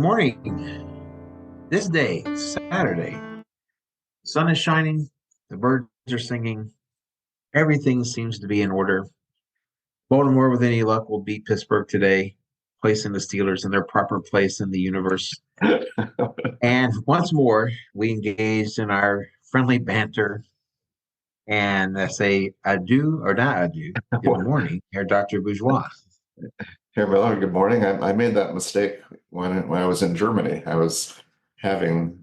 morning. This day, Saturday, the sun is shining, the birds are singing, everything seems to be in order. Baltimore, with any luck, will beat Pittsburgh today, placing the Steelers in their proper place in the universe. And once more, we engaged in our friendly banter and say adieu or not adieu. Good morning, Herr Dr. Bourgeois. Hey, Miller, good morning. I made that mistake when I was in Germany. I was having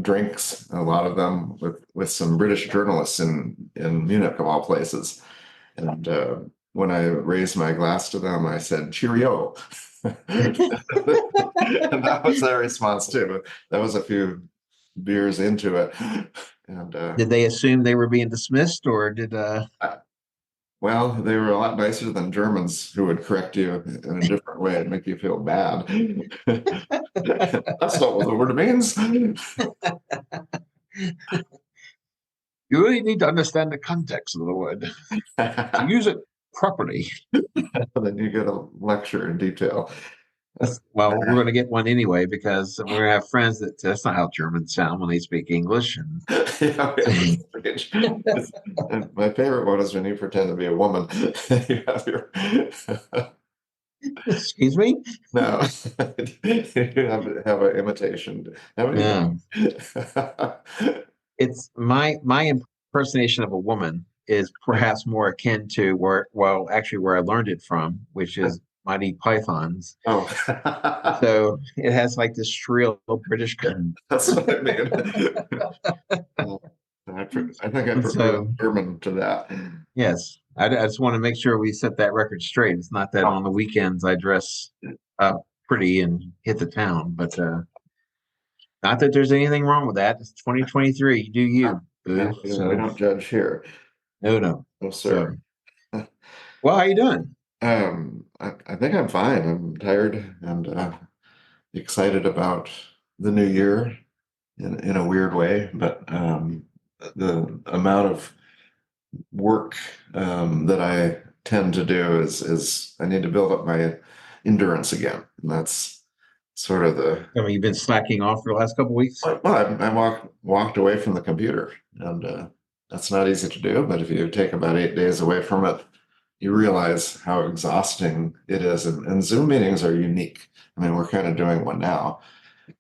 drinks, a lot of them with some British journalists in Munich, of all places. And when I raised my glass to them, I said, "Cheerio." And that was their response too. That was a few beers into it. And Did they assume they were being dismissed, or did well, they were a lot nicer than Germans who would correct you in a different way and make you feel bad. That's not what the word means. you really need to understand the context of the word to use it properly? Then you get a lecture in detail. Well, we're going to get one anyway because we're going to have friends that's not how Germans sound when they speak English. And Yeah, my favorite one is when you pretend to be a woman. You have your excuse me? no, you have an imitation. Yeah. It's my impersonation of a woman is perhaps more akin to where I learned it from, which is Mighty Pythons. Oh, So it has like this shrill British. that's what I mean. I think I prefer So German to that. yes, I just want to make sure we set that record straight. It's not that on the weekends I dress up pretty and hit the town, but not that there's anything wrong with that. It's 2023. You do you, Yeah, boo. we So don't judge here. no. No, So sir. well, how you doing? I think I'm fine. I'm tired and excited about the new year in a weird way, but the amount of work that I tend to do is I need to build up my endurance again, and that's sort of the I mean, you've been slacking off for the last couple of weeks. well, I walked away from the computer, and that's not easy to do. But if you take about 8 days away from it, you realize how exhausting it is. And Zoom meetings are unique. I mean, we're kind of doing one now,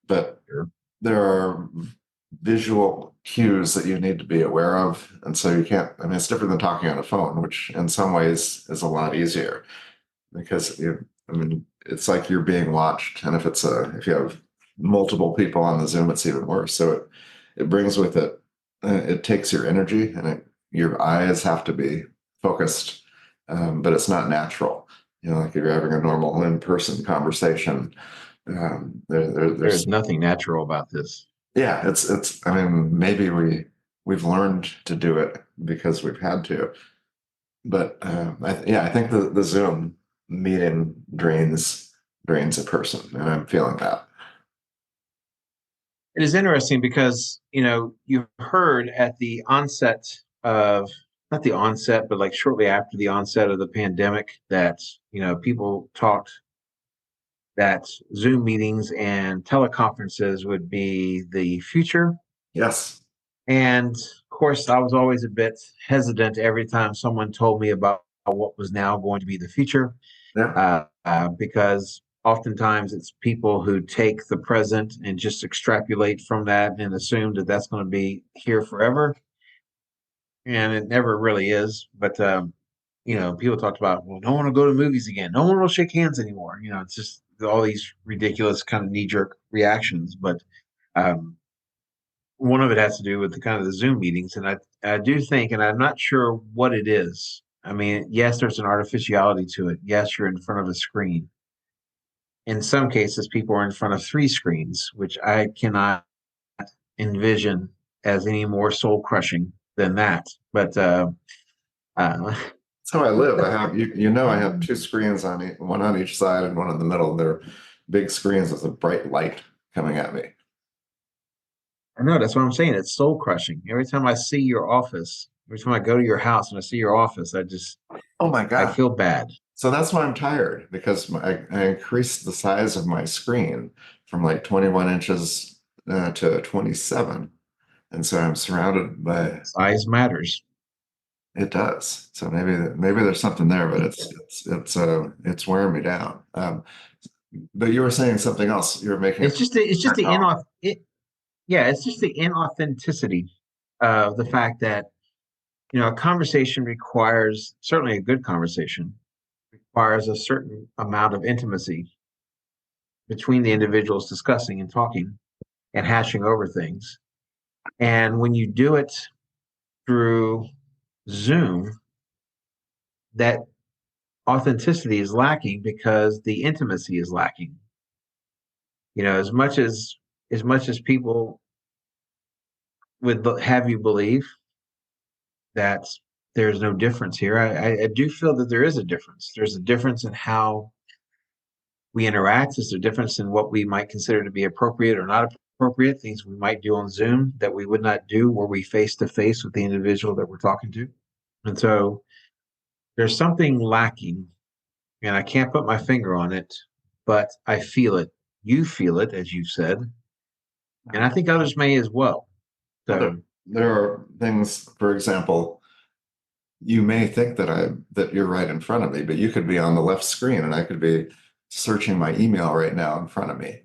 but Sure. there are visual cues that you need to be aware of. And so you can't, I mean, it's different than talking on a phone, which in some ways is a lot easier because I mean, it's like you're being watched. And if you have multiple people on the Zoom, it's even worse. So it brings with it, it takes your energy and your eyes have to be focused, but it's not natural. Like if you're having a normal in-person conversation, There's there's nothing natural about this. yeah, I mean, maybe we've learned to do it because we've had to, but I think the Zoom meeting drains a person, and I'm feeling that. It is interesting because you heard at the onset of not the onset, but like shortly after the onset of the pandemic that people talked that Zoom meetings and teleconferences would be the future. Yes. And of course, I was always a bit hesitant every time someone told me about what was now going to be the future, Yeah. because oftentimes it's people who take the present and just extrapolate from that and assume that that's going to be here forever. And it never really is. But, people talked about, well, no one will go to movies again. No one will shake hands anymore. It's just all these ridiculous kind of knee jerk reactions. But, um, one of it has to do with the kind of the Zoom meetings, and I do think, and I'm not sure what it is. I mean, yes, there's an artificiality to it. Yes, you're in front of a screen. In some cases, people are in front of three screens, which I cannot envision as any more soul crushing than that. But uh, That's how I live. I have I have two screens one on each side and one in the middle. They're big screens with a bright light coming at me. I know that's what I'm saying. It's soul crushing. Every time I see your office, every time I go to your house and I see your office, Oh my I God. feel bad. So that's why I'm tired because I increased the size of my screen from like 21 inches to 27. And so I'm surrounded by Size matters. it does. So maybe there's something there, but it's wearing me down. But you were saying something else. You were making a It's just the technology. yeah, it's just the inauthenticity of the fact that a conversation requires, certainly a good conversation requires a certain amount of intimacy between the individuals discussing and talking and hashing over things. And when you do it through Zoom, that authenticity is lacking because the intimacy is lacking. As much as people would have you believe that there's no difference here, I do feel that there is a difference. There's a difference in how we interact. There's a difference in what we might consider to be appropriate or not appropriate, things we might do on Zoom that we would not do were we face to face with the individual that we're talking to. And so there's something lacking, and I can't put my finger on it, but I feel it. You feel it, as you've said, and I think others may as well. Well, So, there are things, for example, you may think that you're right in front of me, but you could be on the left screen and I could be searching my email right now in front of me.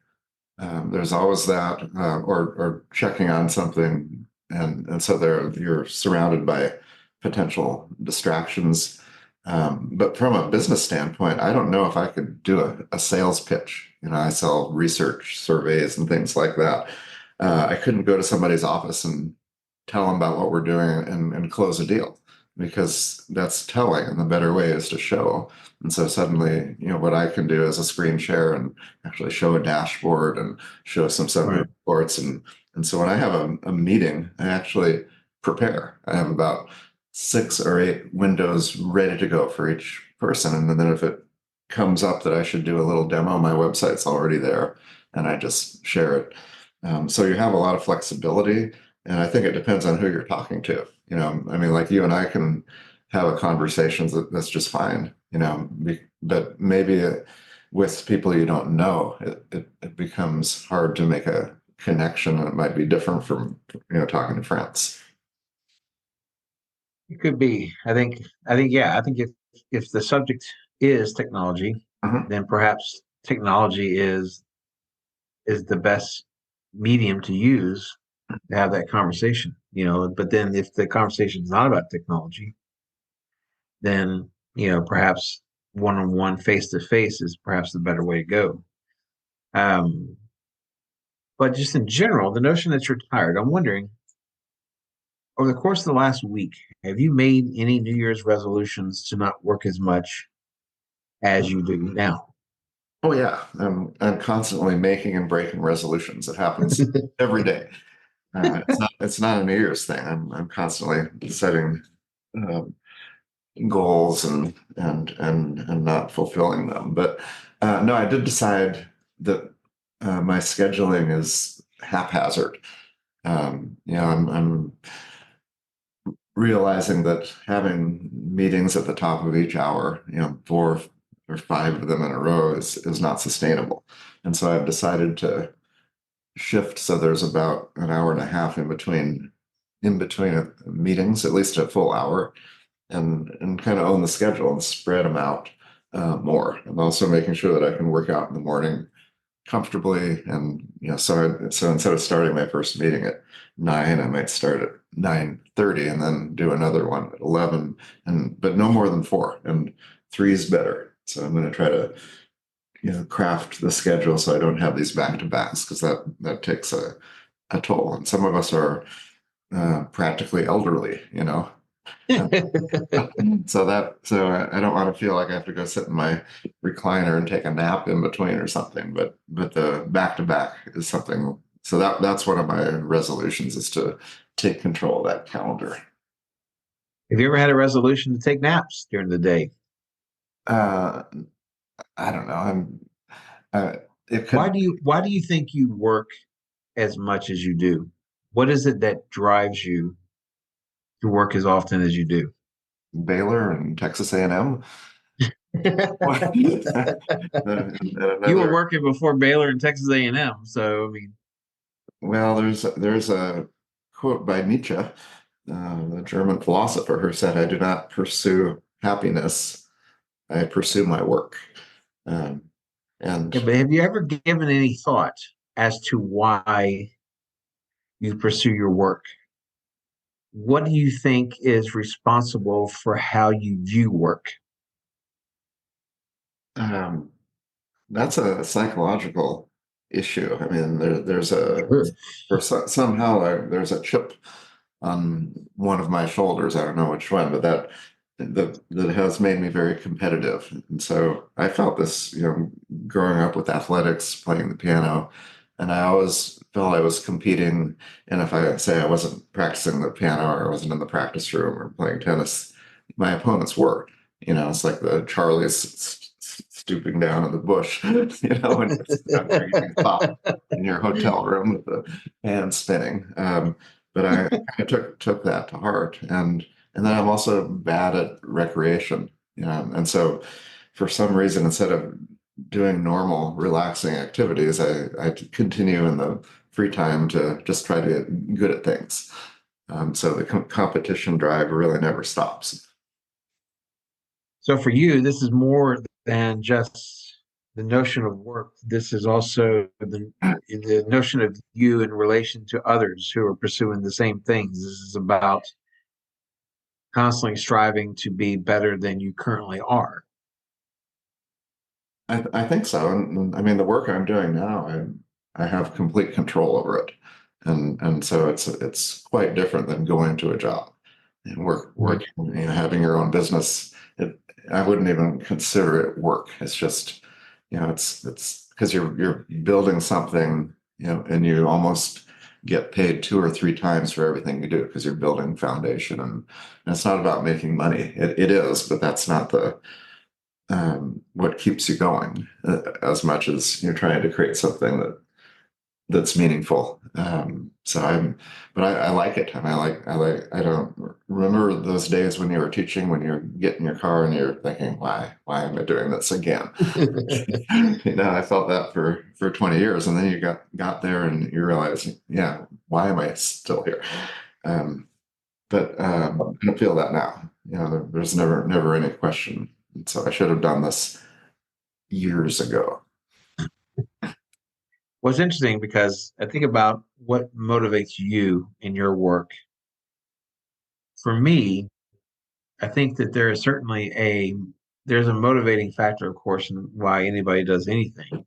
There's always that, or checking on something, and so you're surrounded by potential distractions. But from a business standpoint, I don't know if I could do a sales pitch. I sell research surveys and things like that. I couldn't go to somebody's office and tell them about what we're doing and close a deal because that's telling, and the better way is to show. And so suddenly, what I can do is a screen share and actually show a dashboard and show some summary right, reports. And so when I have a meeting, I actually prepare. I have about 6 or 8 windows ready to go for each person. And then if it comes up that I should do a little demo, my website's already there and I just share it. So you have a lot of flexibility. And I think it depends on who you're talking to. I mean, like you and I can have a conversation that's just fine, but maybe with people you don't know, it becomes hard to make a connection and it might be different from, talking to friends. it could be. Yeah. I think if the subject is technology, Mhm. then perhaps technology is the best medium to use to have that conversation. But then if the conversation is not about technology, then perhaps one-on-one, face-to-face is perhaps the better way to go. Um, but just in general, the notion that you're tired, I'm wondering, over the course of the last week, have you made any New Year's resolutions to not work as much as you do now? Oh yeah, I'm constantly making and breaking resolutions. It happens every day. It's not a New Year's thing. I'm constantly setting um, goals and not fulfilling them. But no, I did decide that my scheduling is haphazard. I'm realizing that having meetings at the top of each hour, 4 or 5 of them in a row is not sustainable. And so I've decided to shift so there's about an hour and a half in between meetings, at least a full hour, and kind of own the schedule and spread them out more. I'm also making sure that I can work out in the morning comfortably, and so instead of starting my first meeting at 9, I might start at 9:30 and then do another one at 11, but no more than 4, and 3 is better. So I'm going to try to craft the schedule so I don't have these back to backs because that takes a toll. And some of us are practically elderly, and so I don't want to feel like I have to go sit in my recliner and take a nap in between or something. But the back to back is something. So that's one of my resolutions is to take control of that calendar. Have you ever had a resolution to take naps during the day? Uh, I don't know. Uh, it Why could do you why do you think you work as much as you do? What is it that drives you to work as often as you do? Baylor and Texas A&M. And You were another, working before Baylor and Texas A&M, so I mean, well, there's a quote by Nietzsche, the German philosopher, who said, "I do not pursue happiness; I pursue my work." Um, and yeah, but have you ever given any thought as to why you pursue your work? What do you think is responsible for how you view work? um, that's a psychological issue. I mean, there's a Sure. somehow there's a chip on one of my shoulders. I don't know which one, but that has made me very competitive. And so I felt this, growing up with athletics, playing the piano, and I always felt I was competing. And if I say I wasn't practicing the piano or I wasn't in the practice room or playing tennis, my opponents were. It's like the Charlie's stooping down in the bush, when you're out there getting popped in your hotel room with the fan spinning. But I kind of took that to heart, and then I'm also bad at recreation, and so for some reason, instead of doing normal relaxing activities, I continue in the free time to just try to get good at things. So the competition drive really never stops. So for you, this is more than just the notion of work. This is also the notion of you in relation to others who are pursuing the same things. This is about constantly striving to be better than you currently are. I think so. And I mean, the work I'm doing now, I have complete control over it. And so it's quite different than going to a job and Mhm. working, having your own business. I wouldn't even consider it work. It's just, it's because you're building something, and you almost get paid two or three times for everything you do because you're building foundation, and it's not about making money. It is, but that's not what keeps you going, as much as you're trying to create something that's meaningful. But I like it. And I don't remember those days when you were teaching, when you're getting in your car and you're thinking, why am I doing this again? I felt that for 20 years. And then you got there and you realize, yeah, why am I still here? Um, but I don't feel that now. There's never any question. And so I should have done this years ago. What's interesting because I think about what motivates you in your work. For me, I think that there is certainly there's a motivating factor, of course, in why anybody does anything.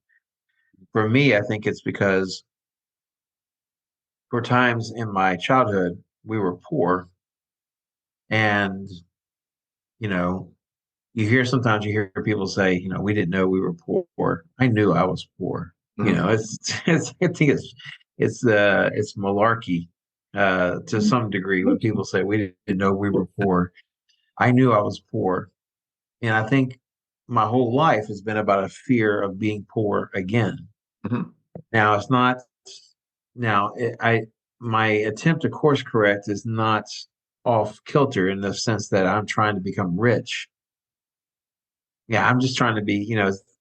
For me, I think it's because for times in my childhood we were poor, and you know, sometimes you hear people say, we didn't know we were poor. I knew I was poor. Mhm. It's I think it's malarkey to some degree when people say we didn't know we were poor. I knew I was poor. And I think my whole life has been about a fear of being poor again. Mhm. Now it's not now I my attempt to course correct is not off kilter in the sense that I'm trying to become rich. Yeah, I'm just trying to be,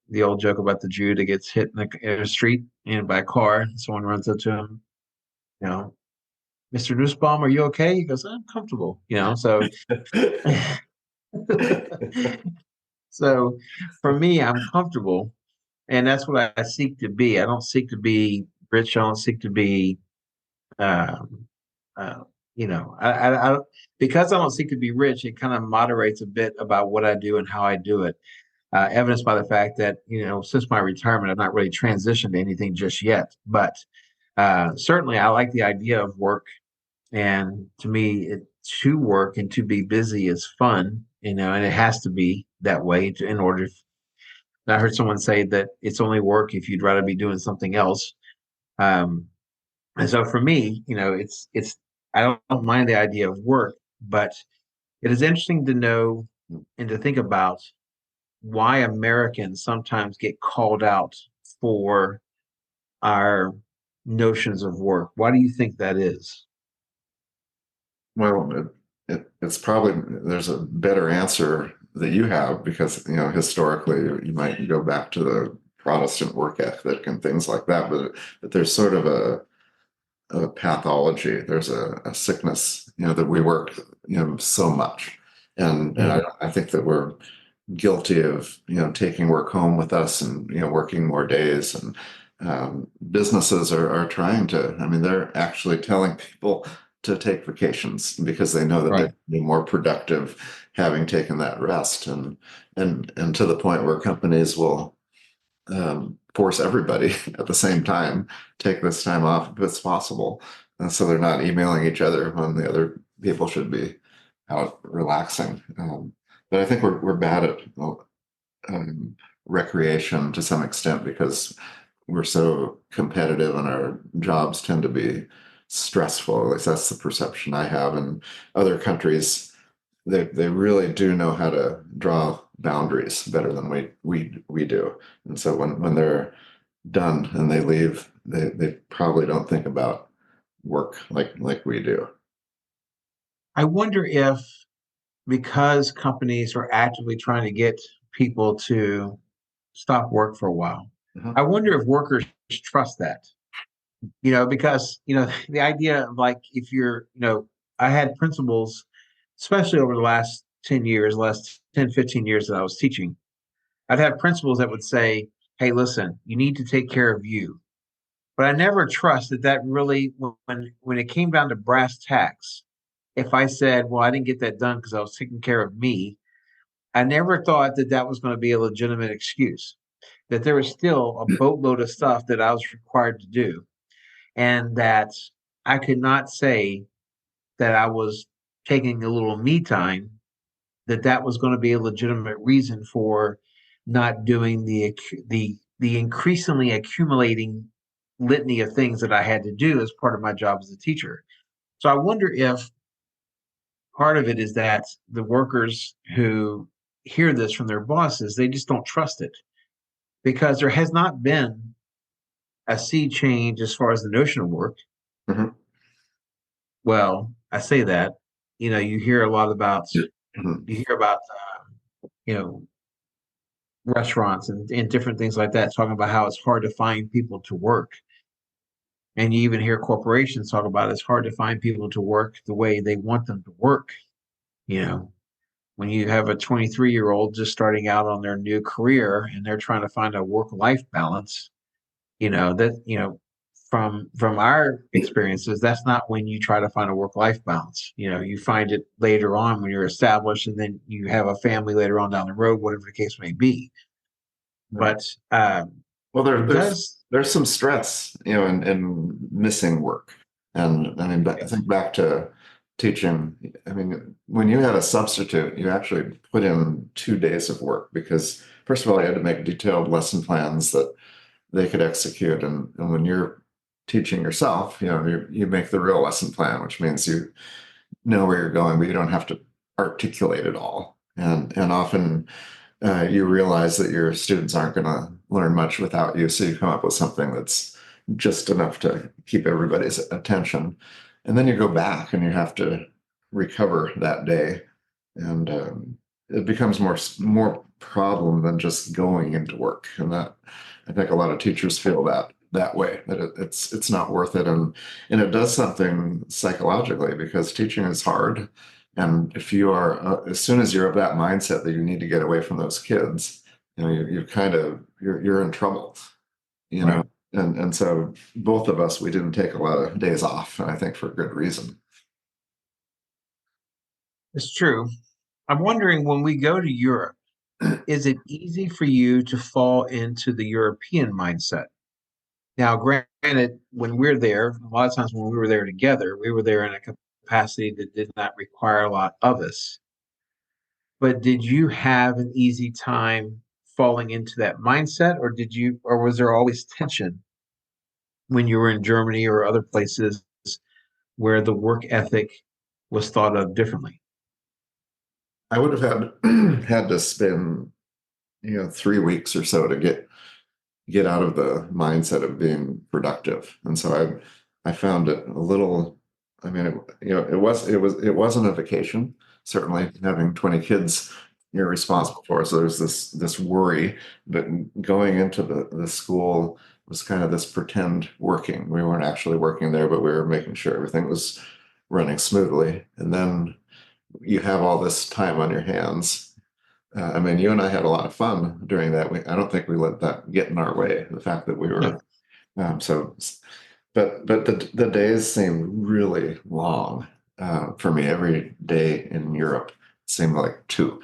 the old joke about the Jew that gets hit in the street by a car. And someone runs up to him, you know, Mr. Nussbaum, are you okay? He goes, I'm comfortable, so so for me, I'm comfortable. And that's what I seek to be. I don't seek to be rich. I don't seek to be, um, uh, I because I don't seek to be rich. It kind of moderates a bit about what I do and how I do it. Evidenced by the fact that since my retirement, I've not really transitioned to anything just yet. But certainly, I like the idea of work, and to me, to work and to be busy is fun. And it has to be that way in order. I heard someone say that it's only work if you'd rather be doing something else. Um, and so for me, it's I don't mind the idea of work, but it is interesting to know and to think about why Americans sometimes get called out for our notions of work. Why do you think that is? Well, it's probably there's a better answer that you have, because historically you might go back to the Protestant work ethic and things like that, but there's sort of a pathology. There's a sickness, that we work, so much, and Mm, I think that we're guilty of taking work home with us and working more days, and businesses are trying to, I mean, they're actually telling people to take vacations because they know that they right. can be more productive having taken that rest, and to the point where companies will force everybody at the same time take this time off if it's possible, and so they're not emailing each other when the other people should be out relaxing. But I think we're bad at um, recreation to some extent because we're so competitive and our jobs tend to be stressful. At least that's the perception I have. In other countries, they really do know how to draw boundaries better than we do. And so when they're done and they leave, they probably don't think about work like we do. I wonder if because companies are actively trying to get people to stop work for a while, Mhm. I wonder if workers trust that. Because the idea of like if I had principals, especially over the last 10 years, last 10, 15 years that I was teaching, I'd have principals that would say, hey, listen, you need to take care of you. But I never trust that really, when it came down to brass tacks, if I said, well, I didn't get that done because I was taking care of me, I never thought that was going to be a legitimate excuse, that there was still a boatload of stuff that I was required to do, and that I could not say that I was taking a little me time, that was going to be a legitimate reason for not doing the increasingly accumulating litany of things that I had to do as part of my job as a teacher. So I wonder if part of it is that the workers who hear this from their bosses, they just don't trust it because there has not been a sea change as far as the notion of work. Mhm. Well, I say that, you hear a lot about, Mhm. you hear about, you know, restaurants and different things like that, talking about how it's hard to find people to work. And you even hear corporations talk about it's hard to find people to work the way they want them to work. You know, when you have a 23-year-old just starting out on their new career and they're trying to find a work-life balance, from our experiences, that's not when you try to find a work-life balance. You find it later on when you're established and then you have a family later on down the road, whatever the case may be. Right. But Well, it does. there's some stress, in missing work, and I mean, I Yes. think back to teaching. I mean, when you had a substitute, you actually put in 2 days of work because, first of all, you had to make detailed lesson plans that they could execute, and when you're teaching yourself, you make the real lesson plan, which means you know where you're going, but you don't have to articulate it all, and often you realize that your students aren't going to learn much without you. So you come up with something that's just enough to keep everybody's attention. And then you go back and you have to recover that day. And it becomes more problem than just going into work. And that I think a lot of teachers feel that way, that it's not worth it. And it does something psychologically because teaching is hard, and if you are, as soon as you're of that mindset that you need to get away from those kids, you kind of you're in trouble, you know. Right. And so both of us, we didn't take a lot of days off, and I think for good reason. It's true. I'm wondering when we go to Europe, is it easy for you to fall into the European mindset? Now, granted, when we're there, a lot of times when we were there together, we were there in a capacity that did not require a lot of us. But did you have an easy time falling into that mindset, or was there always tension when you were in Germany or other places where the work ethic was thought of differently? I would have had to spend 3 weeks or so to get out of the mindset of being productive. And so I found it a little, I mean, it wasn't a vacation. Certainly having 20 kids, you're responsible for. So there's this worry, but going into the school was kind of this pretend working. We weren't actually working there, but we were making sure everything was running smoothly. And then you have all this time on your hands. I mean, you and I had a lot of fun during that. I don't think we let that get in our way. The fact that we were so, but the days seemed really long for me. Every day in Europe seemed like two,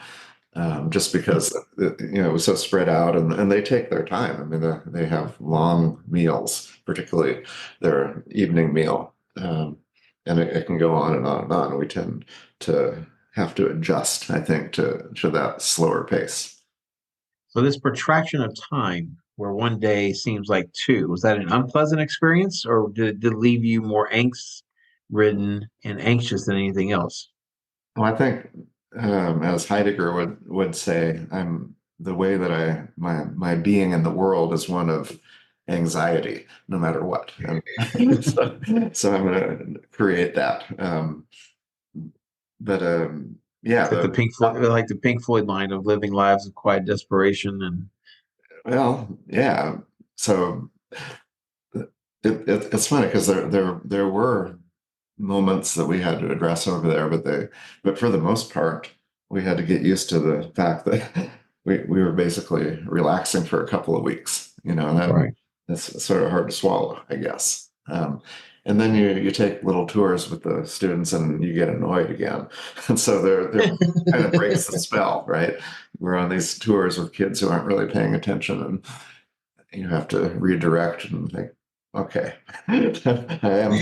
just because it was so spread out, and they take their time. I mean, they have long meals, particularly their evening meal, and it can go on and on and on. We tend to have to adjust, I think, to that slower pace. So this protraction of time where one day seems like two, was that an unpleasant experience or did it leave you more angst ridden and anxious than anything else? Well, I think, as Heidegger would say, I'm the way that my being in the world is one of anxiety, no matter what. And so I'm going to create that. But yeah, Like the Pink Floyd line of living lives of quiet desperation and well, yeah. So it's funny because there were moments that we had to address over there, but for the most part, we had to get used to the fact that we were basically relaxing for a couple of weeks, and right. that's sort of hard to swallow, I guess. And then you take little tours with the students and you get annoyed again. And so there kind of breaks the spell, right? We're on these tours with kids who aren't really paying attention, and you have to redirect and think, okay, I am,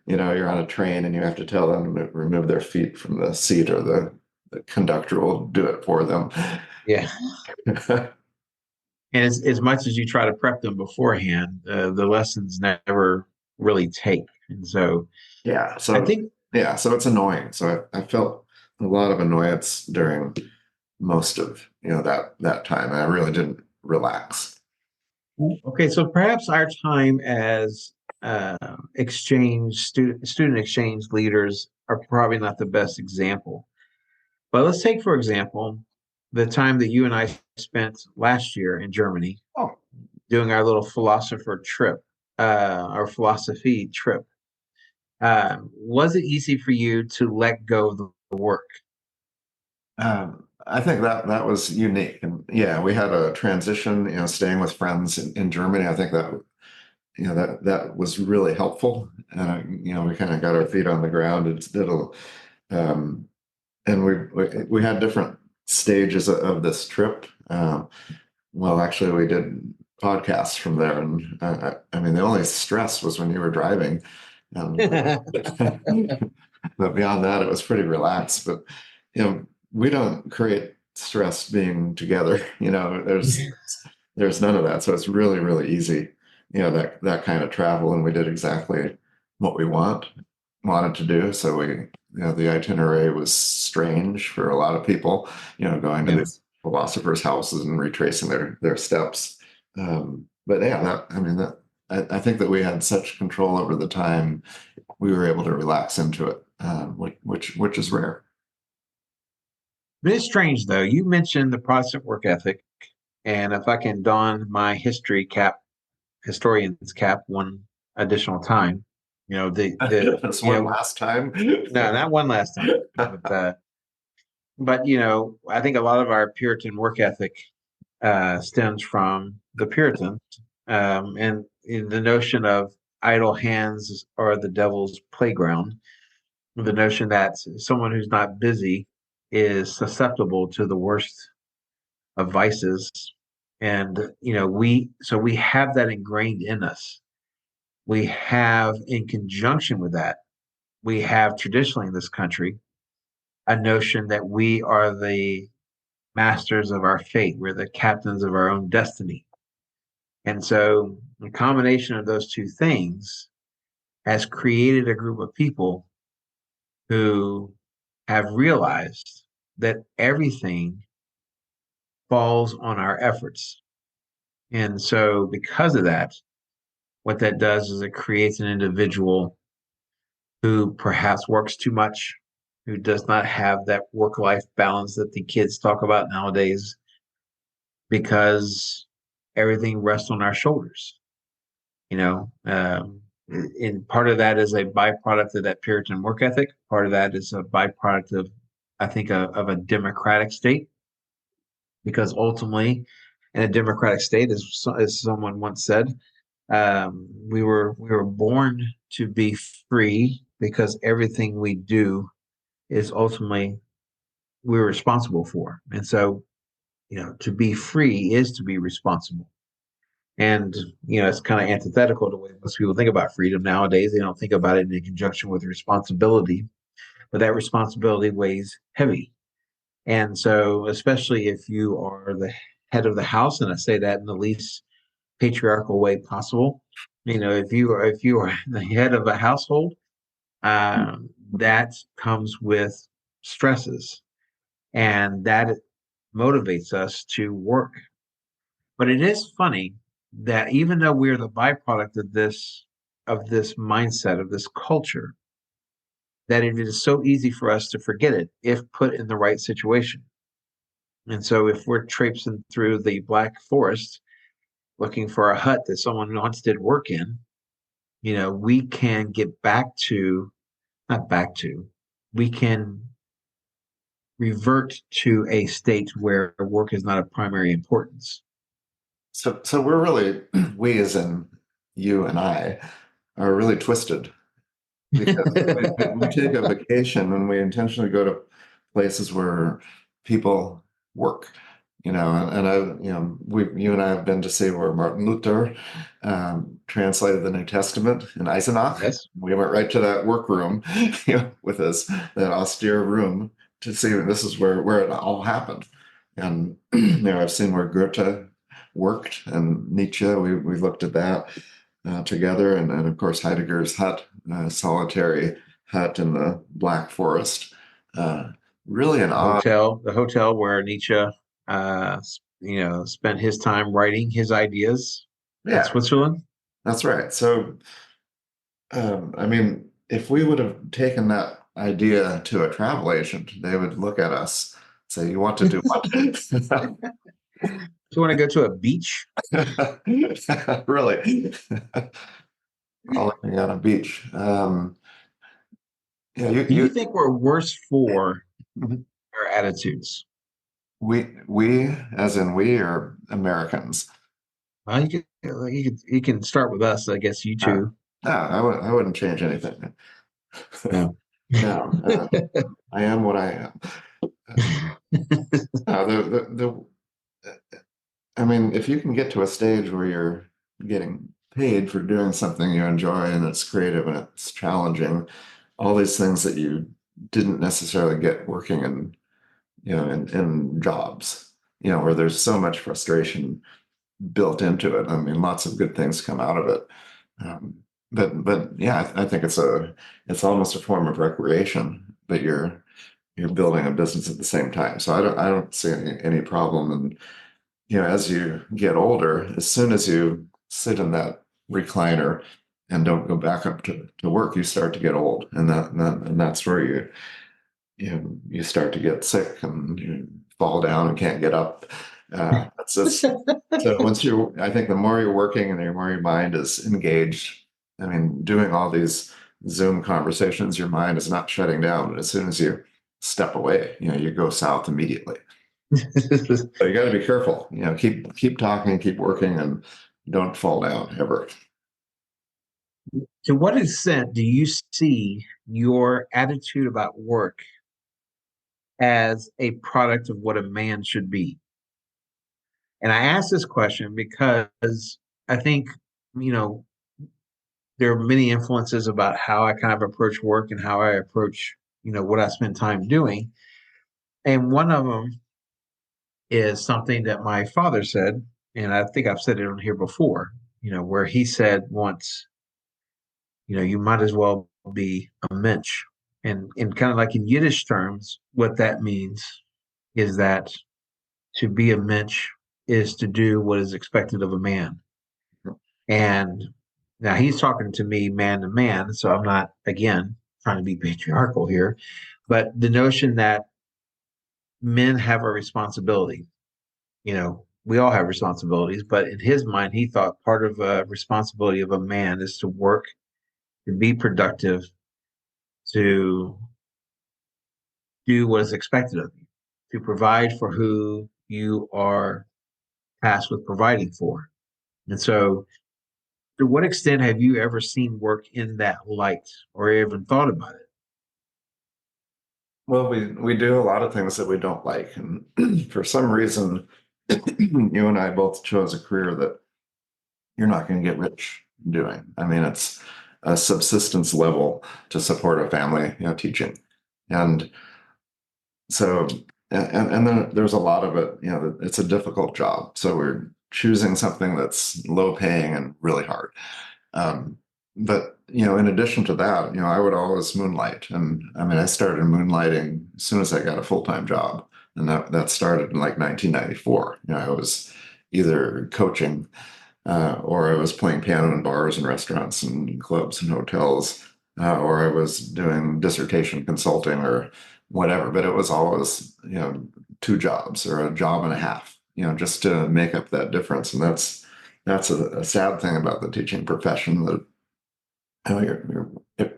you're on a train and you have to tell them to remove their feet from the seat, or the conductor will do it for them. Yeah. And as much as you try to prep them beforehand, the lessons never really take. And so Yeah. I So, think, yeah. So it's annoying. So I felt a lot of annoyance during most of, that time. And I really didn't relax. okay, so perhaps our time as student exchange leaders are probably not the best example. But let's take, for example, the time that you and I spent last year in Germany Oh, doing our little our philosophy trip. Was it easy for you to let go of the work? I think that was unique. And yeah, we had a transition, staying with friends in Germany. I think that was really helpful. And we kind of got our feet on the ground. Um, and we had different stages of this trip. Well, actually, we did podcasts from there, and I mean, the only stress was when you were driving. But beyond that, it was pretty relaxed. But we don't create stress being together. There's none of that. So it's really, really easy. That kind of travel, and we did exactly what we wanted to do. So the itinerary was strange for a lot of people. Going to Yeah. these philosophers' houses and retracing their steps. But yeah, I think that we had such control over the time, we were able to relax into it, which is rare. It's strange though. You mentioned the Protestant work ethic, and if I can don my historian's cap one additional time, This one last time. no, not one last time, but I think a lot of our Puritan work ethic stems from the Puritans, and in the notion of idle hands are the devil's playground, the notion that someone who's not busy is susceptible to the worst of vices. And we have that ingrained in us. We have, in conjunction with that, we have traditionally in this country a notion that we are the masters of our fate. We're the captains of our own destiny. And so the combination of those two things has created a group of people who have realized that everything falls on our efforts. And so, because of that, what that does is it creates an individual who perhaps works too much, who does not have that work-life balance that the kids talk about nowadays because everything rests on our shoulders. You know, and part of that is a byproduct of that Puritan work ethic. Part of that is a byproduct of, I think, of a democratic state, because ultimately, in a democratic state, as someone once said, we were born to be free because everything we do is ultimately we're responsible for. And so, to be free is to be responsible. And, it's kind of antithetical to the way most people think about freedom nowadays. They don't think about it in conjunction with responsibility, but that responsibility weighs heavy. And so, especially if you are the head of the house, and I say that in the least patriarchal way possible, if you are the head of a household, that comes with stresses, and that motivates us to work. But it is funny that even though we're the byproduct of this mindset, of this culture, that it is so easy for us to forget it if put in the right situation. And so if we're traipsing through the Black Forest looking for a hut that someone once did work in, we can get back to, not back to, we can revert to a state where work is not of primary importance. So we're really, we as in you and I, are really twisted because we take a vacation and we intentionally go to places where people work, and you and I have been to see where Martin Luther translated the New Testament in Eisenach. Yes. We went right to that workroom, with us, that austere room, to see this is where it all happened. And I've seen where Goethe worked, and Nietzsche. We looked at that together, and of course Heidegger's hut, solitary hut in the Black Forest. Uh, Really an odd, The hotel where Nietzsche, spent his time writing his ideas in yeah, Switzerland. that's right. So, I mean, if we would have taken that idea to a travel agent, they would look at us, say, "You want to do what?" Do you want to go to a beach? Really, frolicking on a beach. Yeah, Do you think we're worse for our attitudes? we, as in we, are Americans. Well, you can start with us, I guess. You Uh, two. no, I wouldn't change anything. No. No, I am what I am. No, I mean, if you can get to a stage where you're getting paid for doing something you enjoy and it's creative and it's challenging, all these things that you didn't necessarily get working in jobs, where there's so much frustration built into it. I mean, lots of good things come out of it. Um, but yeah, I think it's almost a form of recreation, but you're building a business at the same time. So I don't see any problem. And as you get older, as soon as you sit in that recliner and don't go back up to work, you start to get old, and that's where you start to get sick and you fall down and can't get up. That's just so I think the more you're working and the more your mind is engaged. I mean, doing all these Zoom conversations, your mind is not shutting down, but as soon as you step away, you go south immediately. So you got to be careful. Keep talking, keep working, and don't fall down ever. To what extent do you see your attitude about work as a product of what a man should be? And I ask this question because I think, you know, there are many influences about how I kind of approach work and how I approach, what I spend time doing. And one of them is something that my father said, and I think I've said it on here before, where he said once, you might as well be a mensch. And kind of like in Yiddish terms, what that means is that to be a mensch is to do what is expected of a man. And now he's talking to me man to man, so I'm not, again, trying to be patriarchal here, But the notion that men have a responsibility, we all have responsibilities, but in his mind, he thought part of a responsibility of a man is to work, to be productive, to do what is expected of you, to provide for who you are tasked with providing for. And so, to what extent have you ever seen work in that light or even thought about it? Well, we do a lot of things that we don't like, and for some reason, you and I both chose a career that you're not going to get rich doing. I mean, it's a subsistence level to support a family, teaching, and so and then there's a lot of it. It's a difficult job, so we're choosing something that's low paying and really hard. Um, but in addition to that, I would always moonlight, and I mean, I started moonlighting as soon as I got a full time job, and that started in like 1994. I was either coaching, or I was playing piano in bars and restaurants and clubs and hotels, or I was doing dissertation consulting or whatever. But it was always two jobs or a job and a half, just to make up that difference, and that's a sad thing about the teaching profession that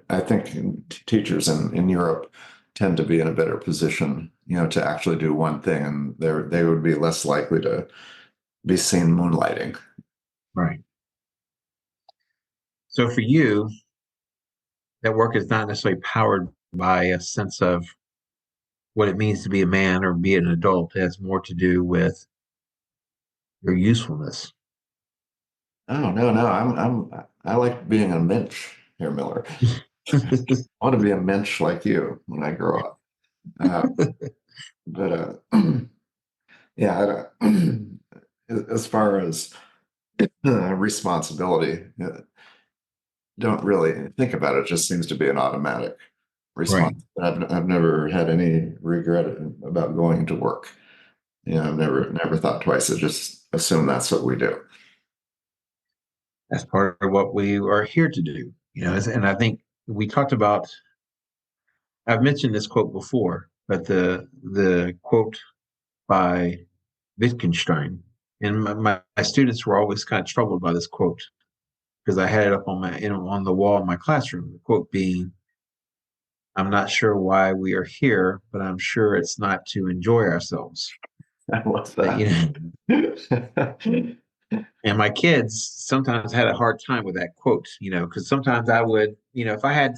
I think teachers in Europe tend to be in a better position, to actually do one thing, and they would be less likely to be seen moonlighting. Right. So for you, that work is not necessarily powered by a sense of what it means to be a man or be an adult. It has more to do with your usefulness. Oh no, I like being a mensch here, Miller. I want to be a mensch like you when I grow up. Uh, but yeah, as far as responsibility, don't really think about it. It just seems to be an automatic Right. response. I've never had any regret about going to work. I've never thought twice. I just assume that's what we do. That's part of what we are here to do. And I think we talked about, I've mentioned this quote before, but the quote by Wittgenstein, and my students were always kind of troubled by this quote because I had it up on the wall in my classroom. The quote being, "I'm not sure why we are here, but I'm sure it's not to enjoy ourselves." What's That, that? and my kids sometimes had a hard time with that quote, because sometimes I would, if I had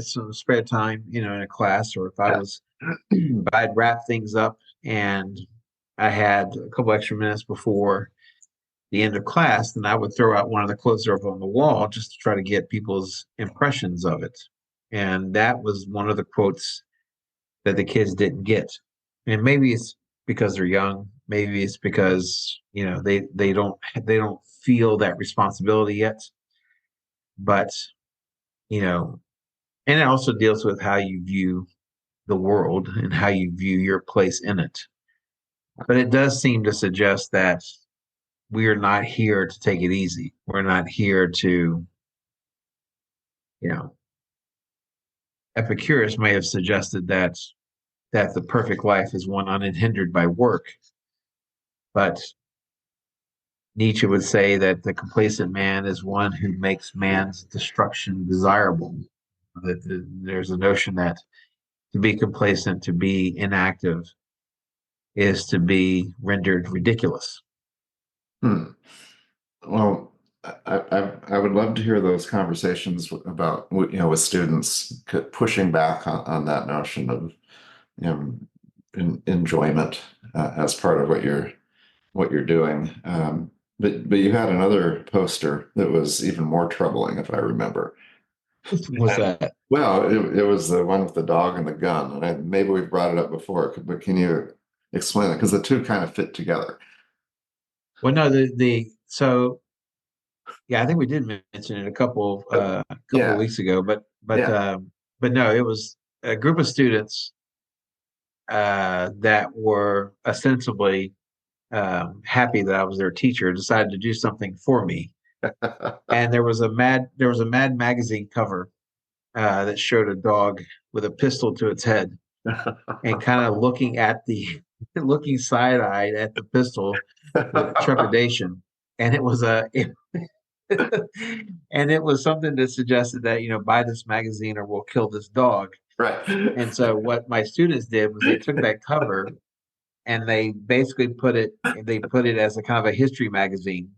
some spare time, in a class, or Yeah. if I'd wrap things up and I had a couple extra minutes before the end of class, then I would throw out one of the quotes up on the wall just to try to get people's impressions of it. And that was one of the quotes that the kids didn't get. And maybe it's because they're young. Maybe it's because they don't feel that responsibility yet. But you know, and it also deals with how you view the world and how you view your place in it. But it does seem to suggest that we are not here to take it easy. We're not here to, you know, Epicurus may have suggested that the perfect life is one unhindered by work, but Nietzsche would say that the complacent man is one who makes man's destruction desirable. That there's a notion that to be complacent, to be inactive, is to be rendered ridiculous. Hmm. Well, I would love to hear those conversations about with students pushing back on that notion of you know enjoyment as part of what you're doing. But you had another poster that was even more troubling, if I remember. What's that? Well, it was the one with the dog and the gun, and maybe we've brought it up before, but can you explain it? Because the two kind of fit together. Well, no, the so yeah, I think we did mention it a couple of Yeah, weeks ago, yeah. but no, it was a group of students that were ostensibly happy that I was their teacher, decided to do something for me. And there was a Mad magazine cover that showed a dog with a pistol to its head and kind of looking at the looking side-eyed at the pistol with trepidation. And it was and it was something that suggested that, buy this magazine or we'll kill this dog. Right. And so what my students did was they took that cover and they basically put it as a kind of a history magazine.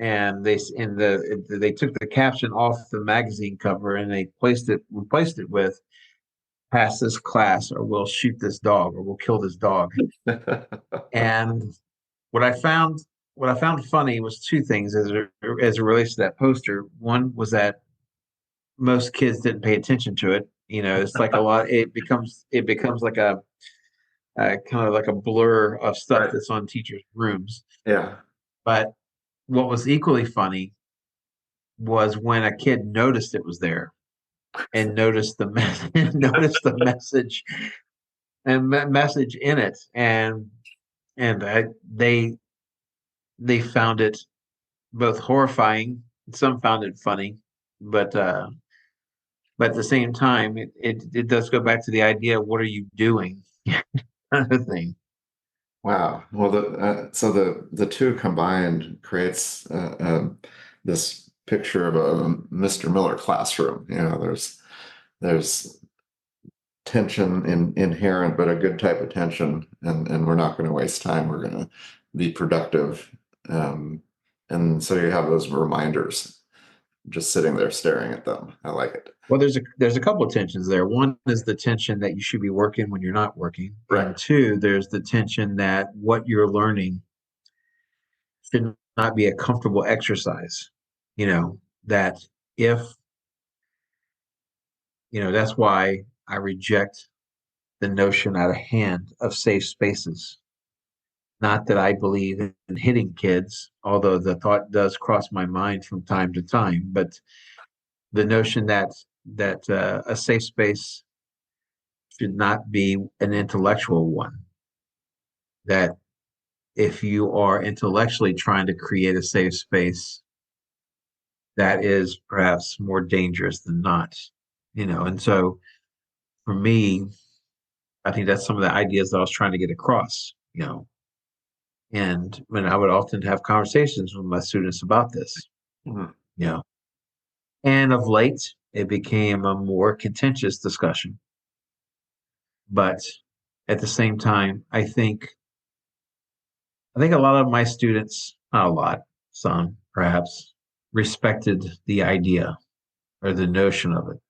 And they took the caption off the magazine cover and they replaced it with pass this class or we'll shoot this dog or we'll kill this dog. And what I found what I found funny was two things as it relates to that poster. One was that most kids didn't pay attention to it. It's like a lot. It becomes like a kind of like a blur of stuff Right. that's on teachers' rooms. Yeah. But what was equally funny was when a kid noticed it was there and noticed the noticed the message and message in it, and they found it both horrifying. Some found it funny, but at the same time, it does go back to the idea of what are you doing, kind of thing. Wow. Well, so the two combined creates this picture of a Mr. Miller classroom. There's tension inherent, but a good type of tension, and we're not going to waste time. We're going to be productive, um, and so you have those reminders just sitting there staring at them. I like it. Well, there's a couple of tensions there. One is the tension that you should be working when you're not working, Right. and two, there's the tension that what you're learning should not be a comfortable exercise. That if that's why I reject the notion out of hand of safe spaces. Not that I believe in hitting kids, although the thought does cross my mind from time to time, but the notion that a safe space should not be an intellectual one. That if you are intellectually trying to create a safe space, that is perhaps more dangerous than not. And so for me, I think that's some of the ideas that I was trying to get across. And when I would often have conversations with my students about this, Mhm. you know, and of late, it became a more contentious discussion. But at the same time, I think a lot of my students, not a lot, some perhaps, respected the idea or the notion of it.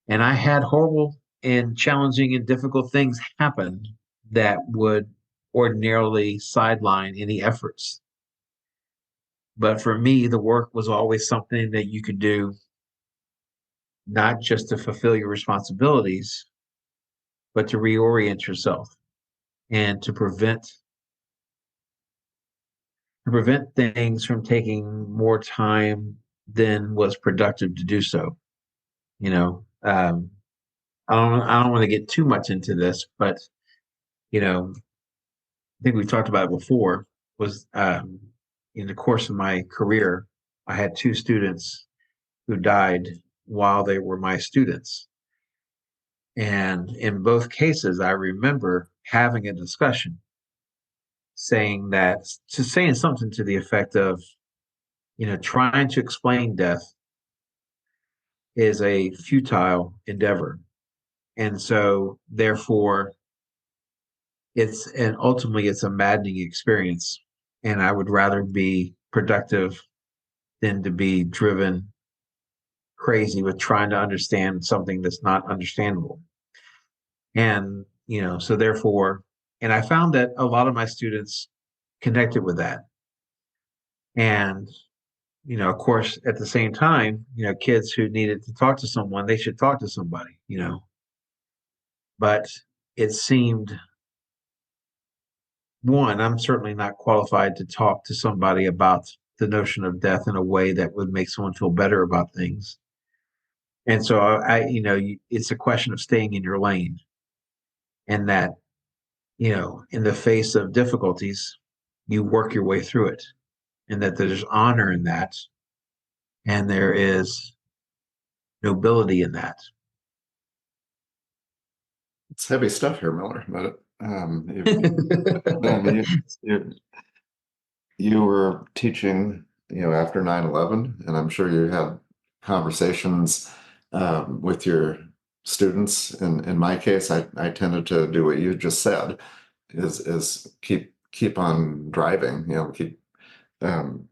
And I had horrible and challenging and difficult things happen that would ordinarily sideline any efforts. But for me, the work was always something that you could do not just to fulfill your responsibilities, but to reorient yourself and to prevent things from taking more time than was productive to do so. You know, I don't want to get too much into this, but I think we've talked about it before. Was in the course of my career, I had two students who died while they were my students. And in both cases, I remember having a discussion saying something to the effect of, trying to explain death is a futile endeavor. And so therefore ultimately it's a maddening experience. And I would rather be productive than to be driven crazy with trying to understand something that's not understandable. And, so therefore, and I found that a lot of my students connected with that. And, of course, at the same time, kids who needed to talk to someone, they should talk to somebody. But it seemed, one, I'm certainly not qualified to talk to somebody about the notion of death in a way that would make someone feel better about things. And so it's a question of staying in your lane, and that, in the face of difficulties, you work your way through it, and that there's honor in that. And nobility in that. It's heavy stuff here, Miller, but I mean, you, you were teaching, after 9/11, and I'm sure you had conversations with your students. In my case, I tended to do what you just said, is keep on driving, keep um,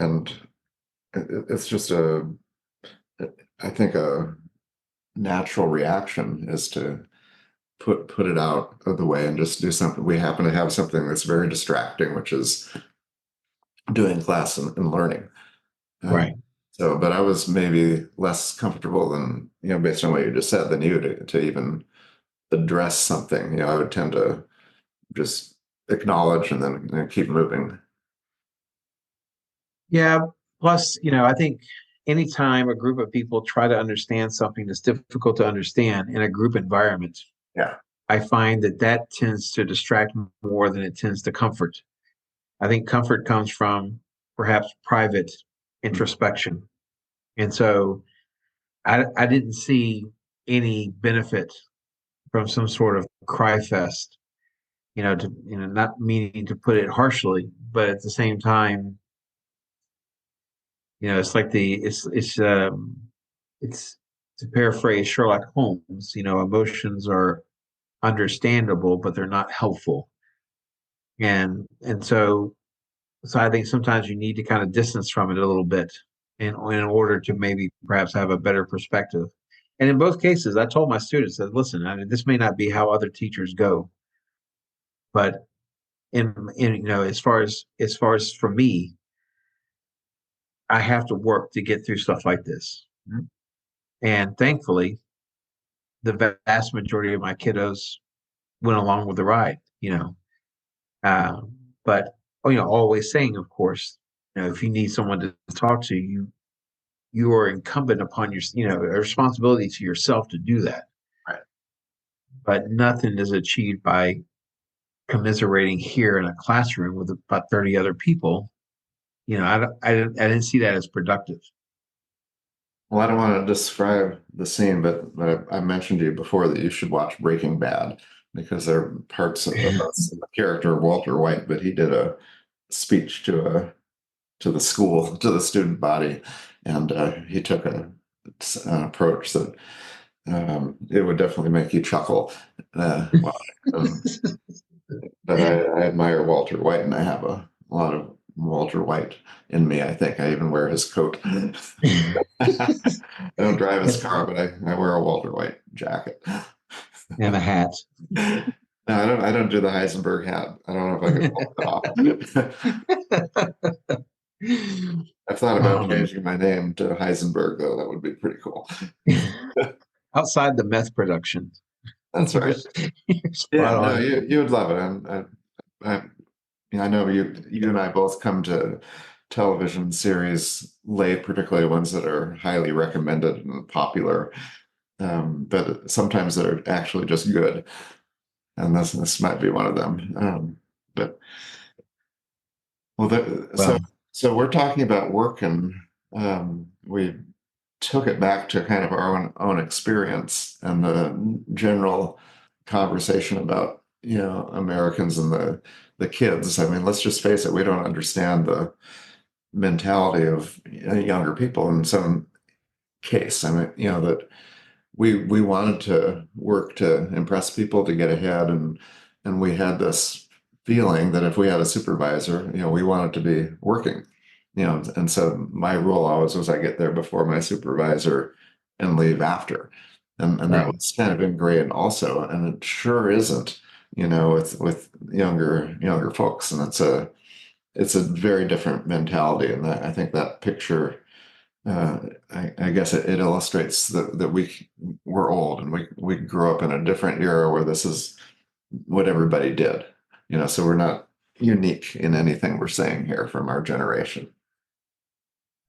and it's just I think a natural reaction is to put it out of the way and just do something. We happen to have something that's very distracting, which is doing class and learning. Um, Right. so, but I was maybe less comfortable than, based on what you just said, than you to even address something. I would tend to just acknowledge and then keep moving. Yeah. Plus, I think anytime a group of people try to understand something that's difficult to understand in a group environment, Yeah. I find that that tends to distract more than it tends to comfort. I think comfort comes from perhaps private introspection. And so I didn't see any benefit from some sort of cry fest, not meaning to put it harshly, but at the same time, it's like it's to paraphrase Sherlock Holmes, emotions are understandable, but they're not helpful. And so I think sometimes you need to kind of distance from it a little bit in order to maybe perhaps have a better perspective. And in both cases, I told my students that, listen, I mean, this may not be how other teachers go, but as far as for me, I have to work to get through stuff like this. And thankfully, the vast majority of my kiddos went along with the ride, Uh, but always saying, of course, if you need someone to talk to, you are incumbent upon a responsibility to yourself to do that. Right. But nothing is achieved by commiserating here in a classroom with about 30 other people. I didn't see that as productive. Well, I don't want to describe the scene, but I mentioned to you before that you should watch Breaking Bad because there are parts of the character Walter White, but he did a speech to the school, to the student body, and he took an approach that it would definitely make you chuckle. Well, um, but I admire Walter White, and I have a lot of Walter White in me. I think I even wear his coat. I don't drive his car, but I wear a Walter White jacket. And a hat. No, I don't do the Heisenberg hat. I don't know if I could pull it off. I've thought about Um, changing my name to Heisenberg, though. That would be pretty cool. outside the meth production, That's you're, right. you're spot Yeah, no, on. you would love it. I know you and I both come to television series late, particularly ones that are highly recommended and popular. But sometimes they're actually just good, and this might be one of them. But well, Well, so we're talking about work, and we took it back to kind of our own experience and the general conversation about Americans and the kids. I mean, let's just face it, we don't understand the mentality of younger people in some case. I mean, that we wanted to work to impress people to get ahead, and we had this feeling that if we had a supervisor, we wanted to be working, and so my rule always was I get there before my supervisor and leave after, and that right. was kind of ingrained also, and it sure isn't, with younger folks, and it's a very different mentality, and I think that picture uh, I guess it illustrates that we're old and we grew up in a different era where this is what everybody did, so we're not unique in anything we're saying here from our generation.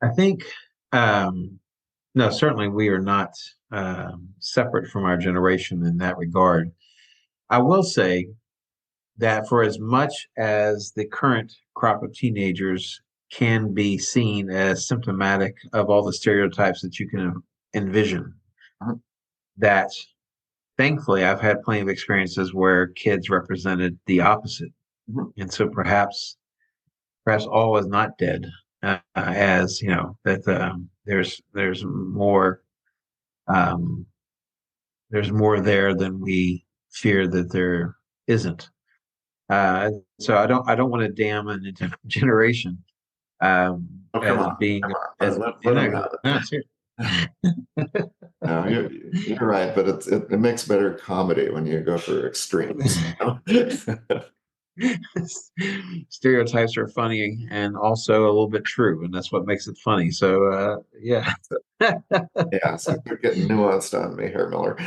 I think, no, certainly we are not separate from our generation in that regard. I will say that for as much as the current crop of teenagers can be seen as symptomatic of all the stereotypes that you can envision Mhm. that. Thankfully, I've had plenty of experiences where kids represented the opposite, Mhm. and so perhaps all is not dead, as you know that um, there's more there than we fear that there isn't. Uh, so I don't want to damn an entire generation Oh, come as on, being come on. as Let you them know. have No, it. seriously. No, you're right, but it makes better comedy when you go for extremes. Stereotypes are funny and also a little bit true, and that's what makes it funny. So yeah. Yeah, so you're getting nuanced on me here, Miller.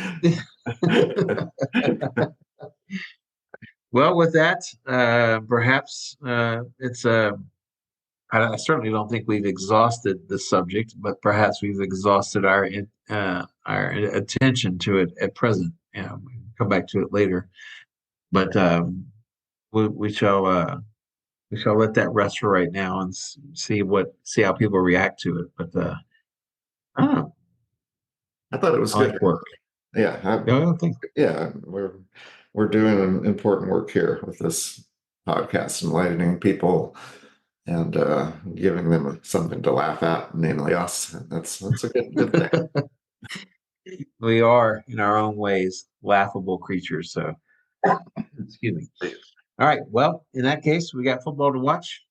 Well, with that, perhaps it's I certainly don't think we've exhausted the subject, but perhaps we've exhausted our attention to it at present. We can come back to it later, but we shall let that rest for right now and see how people react to it. But I don't know. I thought it was I good. like work. Yeah, Yeah, I don't think. yeah, we're doing important work here with this podcast, enlightening people and giving them something to laugh at, namely us. That's a good thing. We are, in our own ways, laughable creatures. So, excuse me. All right. Well, in that case, we got football to watch.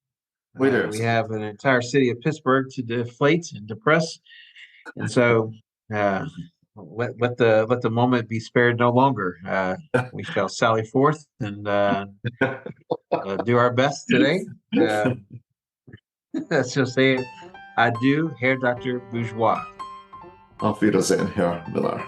We do. We have an entire city of Pittsburgh to deflate and depress, and so uh, let the moment be spared no longer. We shall sally forth and do our best today. Uh, let's just say adieu, Herr Dr. Bourgeois. Auf Wiedersehen, Herr Miller.